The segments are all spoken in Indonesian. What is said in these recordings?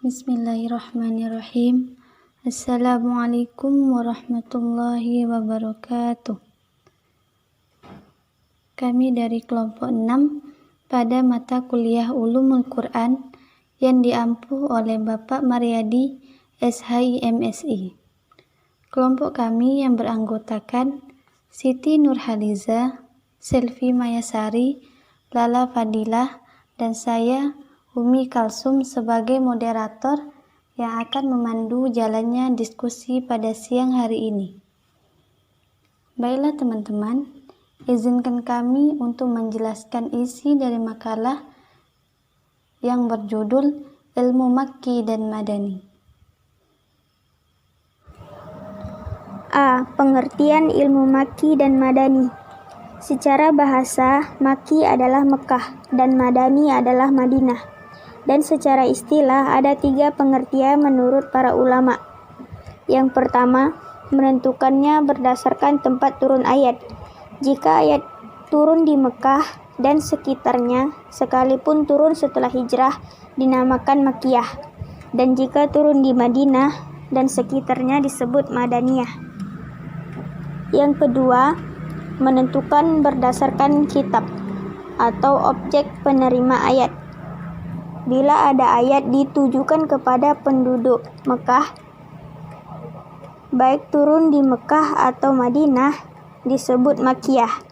Bismillahirrahmanirrahim. Assalamualaikum warahmatullahi wabarakatuh. Kami dari kelompok 6 pada mata kuliah Ulumul Quran yang diampu oleh Bapak Mariadi, SHI-MSI. Kelompok kami yang beranggotakan Siti Nurhaliza, Selvi Mayasari, Lala Fadilah, dan saya Umi Kalsum sebagai moderator yang akan memandu jalannya diskusi pada siang hari ini. Baiklah teman-teman, izinkan kami untuk menjelaskan isi dari makalah yang berjudul Ilmu Makki dan Madani. A. Pengertian ilmu Makki dan Madani. Secara bahasa, Makki adalah Mekah dan Madani adalah Madinah. Dan secara istilah ada 3 pengertian menurut para ulama. Yang pertama, menentukannya berdasarkan tempat turun ayat. Jika ayat turun di Mekah dan sekitarnya, sekalipun turun setelah hijrah, dinamakan Makkiyah. Dan jika turun di Madinah dan sekitarnya disebut Madaniyah. Yang kedua, menentukan berdasarkan kitab atau objek penerima ayat. Bila ada ayat ditujukan kepada penduduk Mekah, baik turun di Mekah atau Madinah, disebut Makkiyah.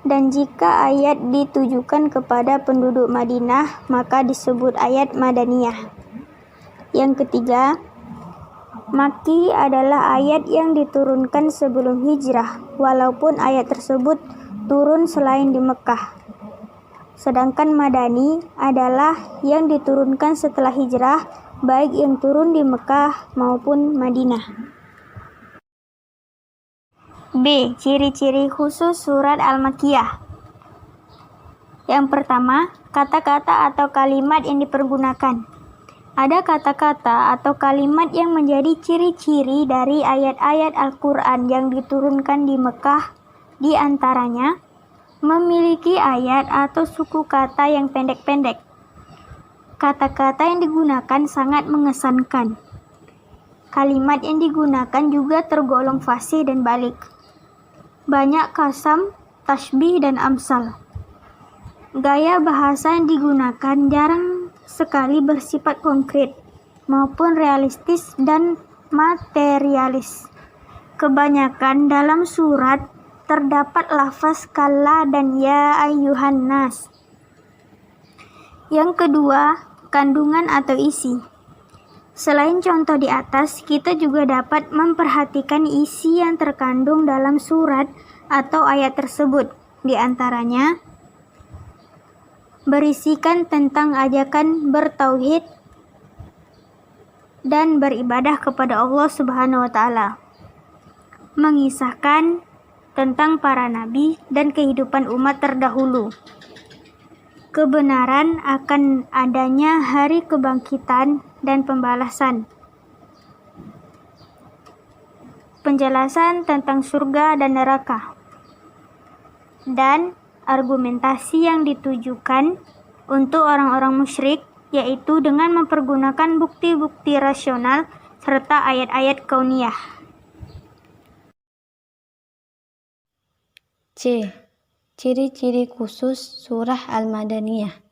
Dan jika ayat ditujukan kepada penduduk Madinah, maka disebut ayat Madaniyah. Yang ketiga, Makki adalah ayat yang diturunkan sebelum hijrah, walaupun ayat tersebut turun selain di Mekah. Sedangkan Madani adalah yang diturunkan setelah hijrah, baik yang turun di Mekah maupun Madinah. B. Ciri-ciri khusus surat Al-Makkiyah. Yang pertama, kata-kata atau kalimat yang dipergunakan. Ada kata-kata atau kalimat yang menjadi ciri-ciri dari ayat-ayat Al-Quran yang diturunkan di Mekah, di antaranya memiliki ayat atau suku kata yang pendek-pendek. Kata-kata yang digunakan sangat mengesankan. Kalimat yang digunakan juga tergolong fasih dan balik. Banyak kasam, tasbih, dan amsal. Gaya bahasa yang digunakan jarang sekali bersifat konkret maupun realistis dan materialis. Kebanyakan dalam surat terdapat lafaz kalla dan ya ayyuhan nas. Yang kedua, kandungan atau isi. Selain contoh di atas, kita juga dapat memperhatikan isi yang terkandung dalam surat atau ayat tersebut. Di antaranya, berisikan tentang ajakan bertauhid dan beribadah kepada Allah Subhanahu wa Ta'ala. Mengisahkan tentang para nabi dan kehidupan umat terdahulu. Kebenaran akan adanya hari kebangkitan dan pembalasan. Penjelasan tentang surga dan neraka. Dan argumentasi yang ditujukan untuk orang-orang musyrik, yaitu dengan mempergunakan bukti-bukti rasional serta ayat-ayat kauniyah. C. Ciri-ciri khusus Surah Al-Madaniyah.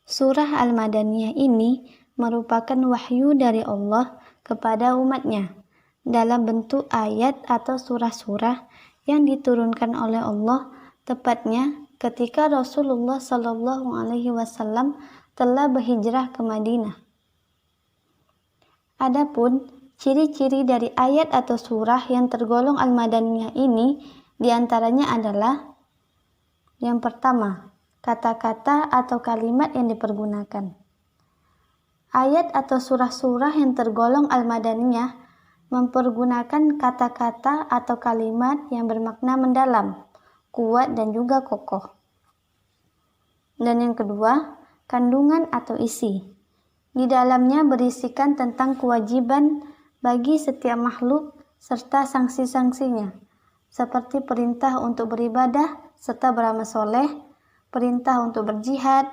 Surah Al-Madaniyah ini merupakan wahyu dari Allah kepada umatnya dalam bentuk ayat atau surah-surah yang diturunkan oleh Allah, tepatnya ketika Rasulullah SAW telah berhijrah ke Madinah. Adapun ciri-ciri dari ayat atau surah yang tergolong Al-Madaniyah ini diantaranya adalah: yang pertama, kata-kata atau kalimat yang dipergunakan. Ayat atau surah-surah yang tergolong Al-Madaniyah mempergunakan kata-kata atau kalimat yang bermakna mendalam, kuat, dan juga kokoh. Dan yang kedua, kandungan atau isi. Di dalamnya berisikan tentang kewajiban bagi setiap makhluk serta sanksi-sanksinya, seperti perintah untuk beribadah serta beramal soleh, perintah untuk berjihad,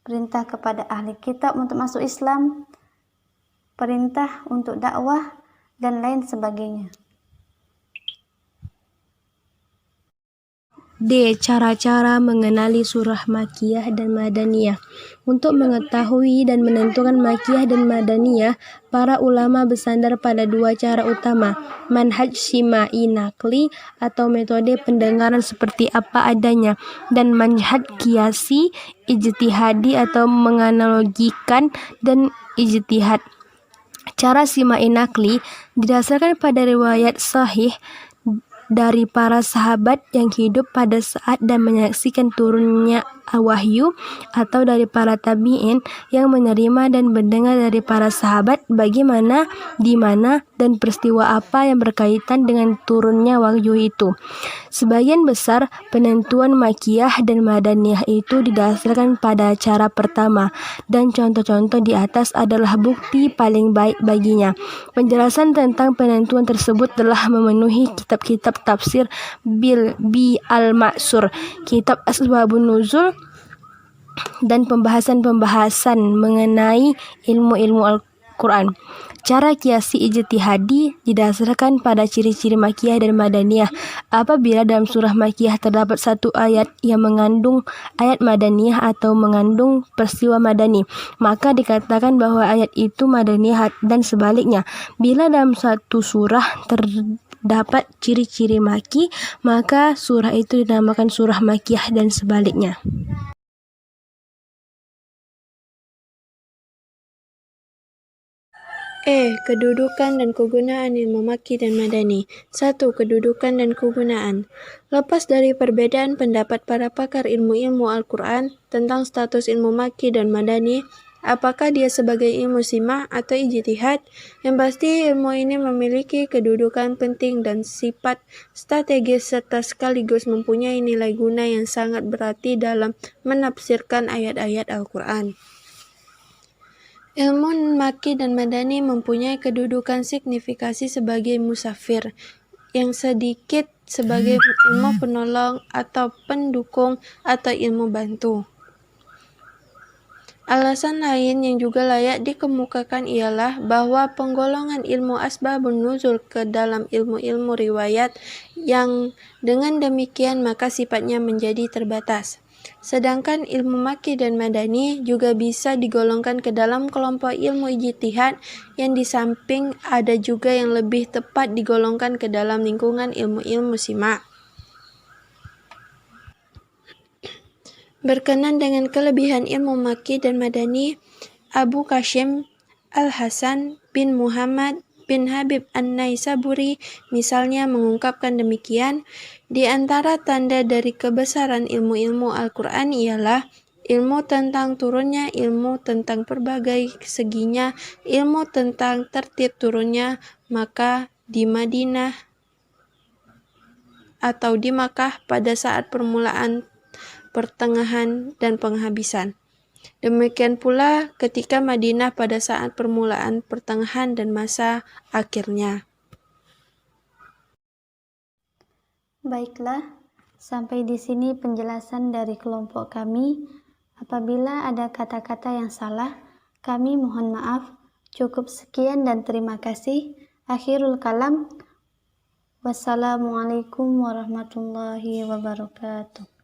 perintah kepada ahli kitab untuk masuk Islam, perintah untuk dakwah, dan lain sebagainya. D. Cara-cara mengenali surah Makkiyah dan Madaniyah. Untuk mengetahui dan menentukan Makkiyah dan Madaniyah, para ulama bersandar pada dua cara utama, manhaj simai nakli atau metode pendengaran seperti apa adanya, dan manhaj kiasi ijtihadi atau menganalogikan dan ijtihad. Cara simai nakli didasarkan pada riwayat sahih dari para sahabat yang hidup pada saat dan menyaksikan turunnya wahyu, atau dari para tabi'in yang menerima dan mendengar dari para sahabat bagaimana, di mana, dan peristiwa apa yang berkaitan dengan turunnya wahyu itu. Sebagian besar penentuan Makkiyah dan Madaniyah itu didasarkan pada cara pertama, dan contoh-contoh di atas adalah bukti paling baik baginya. Penjelasan tentang penentuan tersebut telah memenuhi kitab-kitab tafsir Bi al-Ma'sur, kitab Asbabun Nuzul, dan pembahasan-pembahasan mengenai ilmu-ilmu Al-Quran. Cara kiasi ijtihadi didasarkan pada ciri-ciri Makkiyah dan Madaniyah. Apabila dalam surah Makkiyah terdapat satu ayat yang mengandung ayat Madaniyah atau mengandung peristiwa Madani, maka dikatakan bahwa ayat itu Madaniyah, dan sebaliknya. Bila dalam satu surah terdapat ciri-ciri Makki, maka surah itu dinamakan surah Makkiyah dan sebaliknya. Kedudukan dan kegunaan ilmu Makki dan Madani. 1. Kedudukan dan kegunaan. Lepas dari perbedaan pendapat para pakar ilmu-ilmu Al-Quran tentang status ilmu Makki dan Madani, apakah dia sebagai ilmu sima atau ijtihad, yang pasti ilmu ini memiliki kedudukan penting dan sifat strategis serta sekaligus mempunyai nilai guna yang sangat berarti dalam menafsirkan ayat-ayat Al-Quran. Ilmu Makki dan Madani mempunyai kedudukan signifikasi sebagai musafir, yang sedikit sebagai ilmu penolong atau pendukung atau ilmu bantu. Alasan lain yang juga layak dikemukakan ialah bahwa penggolongan ilmu asbabun nuzul ke dalam ilmu-ilmu riwayat yang dengan demikian maka sifatnya menjadi terbatas. Sedangkan ilmu Makki dan Madani juga bisa digolongkan ke dalam kelompok ilmu ijtihad yang di samping ada juga yang lebih tepat digolongkan ke dalam lingkungan ilmu-ilmu sima. Berkenan dengan kelebihan ilmu Makki dan Madani, Abu Qasim Al-Hasan bin Muhammad bin Habib An-Naisaburi misalnya mengungkapkan demikian, di antara tanda dari kebesaran ilmu-ilmu Al-Quran ialah ilmu tentang turunnya, ilmu tentang berbagai seginya, ilmu tentang tertib turunnya, maka di Madinah atau di Makkah pada saat permulaan, pertengahan, dan penghabisan. Demikian pula ketika Madinah pada saat permulaan, pertengahan, dan masa akhirnya. Baiklah, sampai di sini penjelasan dari kelompok kami. Apabila ada kata-kata yang salah, kami mohon maaf. Cukup sekian dan terima kasih. Akhirul kalam. Wassalamualaikum warahmatullahi wabarakatuh.